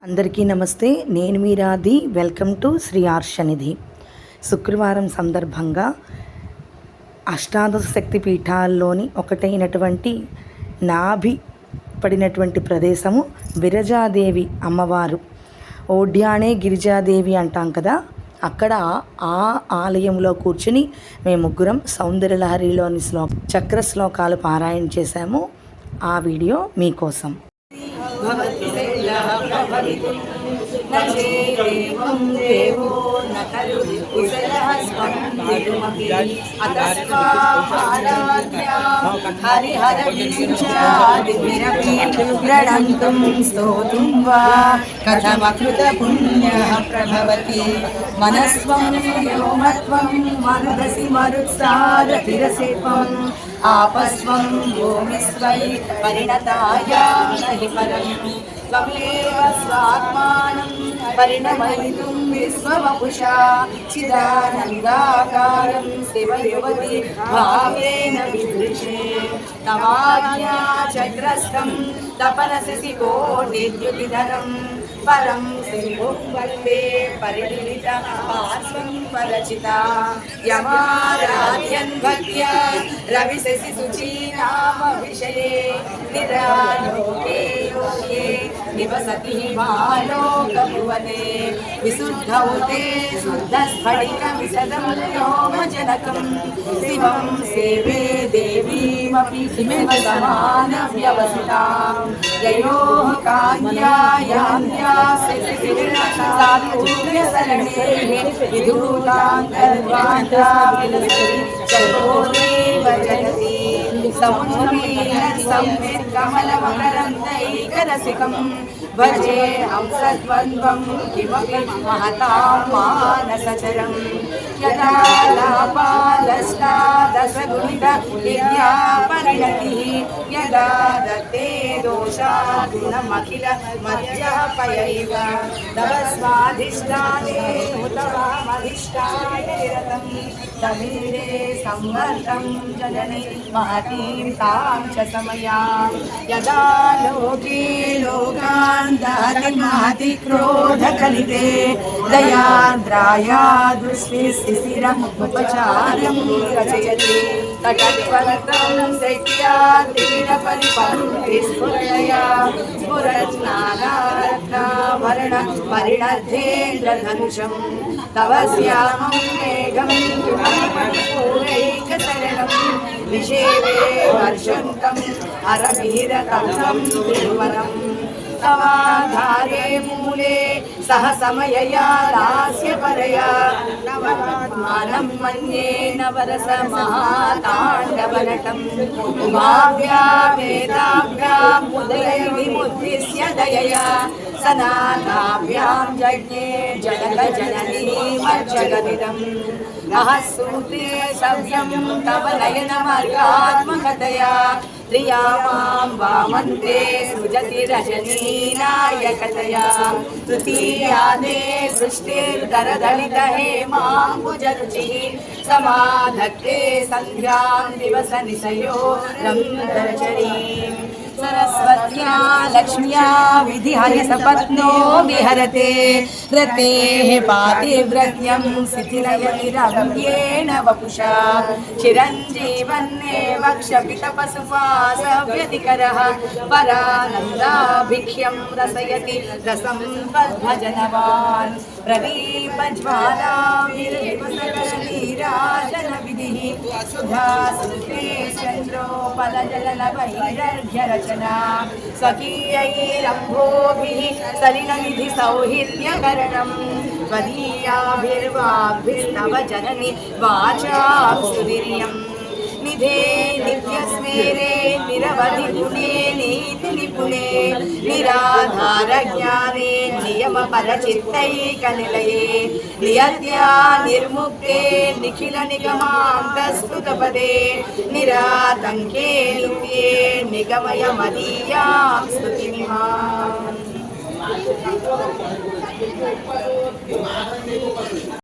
అందరికీ నమస్తే. నేను మీ రాధి. Welcome to Shri Arshanidhi. శుక్రవారం సందర్భంగా అష్టాదశ శక్తి పీఠాల్లోని ఒకటైనటువంటి నాభి పడినటువంటి ప్రదేశము విరజాదేవి అమ్మవారు. ఓడ్యానే గిరిజాదేవి అంటాం కదా, అక్కడ ఆ ఆలయంలో కూర్చుని మేము ముగ్గురం సౌందర్యలహరిలోని చక్ర శ్లోకాలు పారాయణ చేశాము. ఆ వీడియో మీకోసం. न चेदेवं देवो न खलु कुशलः स्पन्दितुमपि अतस्त्वाहाराध्यां हरिहरविरिञ्चादिभिरपि प्रणन्तुं स्तोतुं वा कथमकृतपुण्यः प्रभवति मनस्त्वं व्योमत्वं मरुदसि मरुत्सारतिरसित्वम् आपस्वं भूमिस्वै परिणतायां नहि परम् त्वमेव स्वात्मानं परिणमयितुं विश्ववपुषा चिदानन्दाकारं शिवयुवति भावेन विदृशे तवाज्ञाचक्रस्तं तपनसि कोटिद्युतिधरं परं शिवं वन्दे परिनिलिता पार्श्वं परचिता यमाराध्यन् भक्त्या रविशशि शुचीनाम विषये निरालोके लोके निवसति हिमालोकभुवने विशुद्धौते शुद्धस्फटिकविशदं व्योमजनकं शिवं सेवे देवीमपि शिवसमानव्यवसितां ययोः कान्यायान्यासरणे विधूतान्तर्वान्ताविलसति जगति समुद्रेण संवित् कमलमकरन्दैकरसिकं भजे हंसद्वन्द्वं किमपि महतां मानसचरं यदा लापादष्टादशगुणितविद्या परिणतिः यदा दत्ते दोषागुणमखिल मध्यः पयैव तव स्वाधिष्ठाने हुतवामधिष्ठाय निरतं तमीरे संवर्तं जननि महतीं तां च समयां यदा लोके लोकान् दातिमहति क्रोधकलिते दयाद्राया दृष्टिस्थिरमुपचारं रचयति तटत्वरतं शक्त्या तीरपरिपङ्क्तिस्फुरया स्फुरन्नानारत्नाभरण परिणद्धेन्द्रधनुषं तव श्यामं मेघं पूरैकशरणं निषेवे वर्षन्तम् अरभिरकथं त्रिभुवनम् तवाधारे मूले सह समयया लास्य परया नवमानं मन्ये नवरसमहाताण्डवनटम् उभाभ्या वेदाभ्यां मुदयविमुद्दिश्य दयया सनाथाभ्यां जज्ञे जनकजननीमज्जगदिदम् महसूत्रे सव्यं तव नयनमार्गात्मकतया त्रियामां वामन्ते सृजति रजनीनायकतया तृतीयादे सृष्टिर्दरदलितहेमाम्बुजरुचिः समाधत्ते सन्ध्यां दिवसनिशयो रन्दरचरीम् सरस्वत्या लक्ष्म्या विधिहयसपत्नो विहरते रतेः पातिव्रत्यं शिथिलयतिरम्येण वपुषा चिरञ्जीवन्नेव क्षपितपशुपासव्यतिकरः परानन्दाभिख्यं रसयति रसं तद्भजनवान् प्रदीपज्वालाभिर्दिवसकशनीराजनविधिः सुधासूते चन्द्रोपलजलवैरर्घ्यरचना स्वकीयैरम्भोभिः सलिलनिधिसौहिर्यकरणं त्वदीयाभिर्वाग्भिस्तव जननि वाचां सुवीर्यम् निधे नित्यस्मेरे निरवधि गुणे नीति निपुणे निराधारज्ञाने नियमपरचित्तैकनिलये नियत्या निर्मुक्ते निखिलनिगमान्तस्तुतपदे निरातङ्के नित्ये निगमय मदीयां स्तुतिमिमाम्।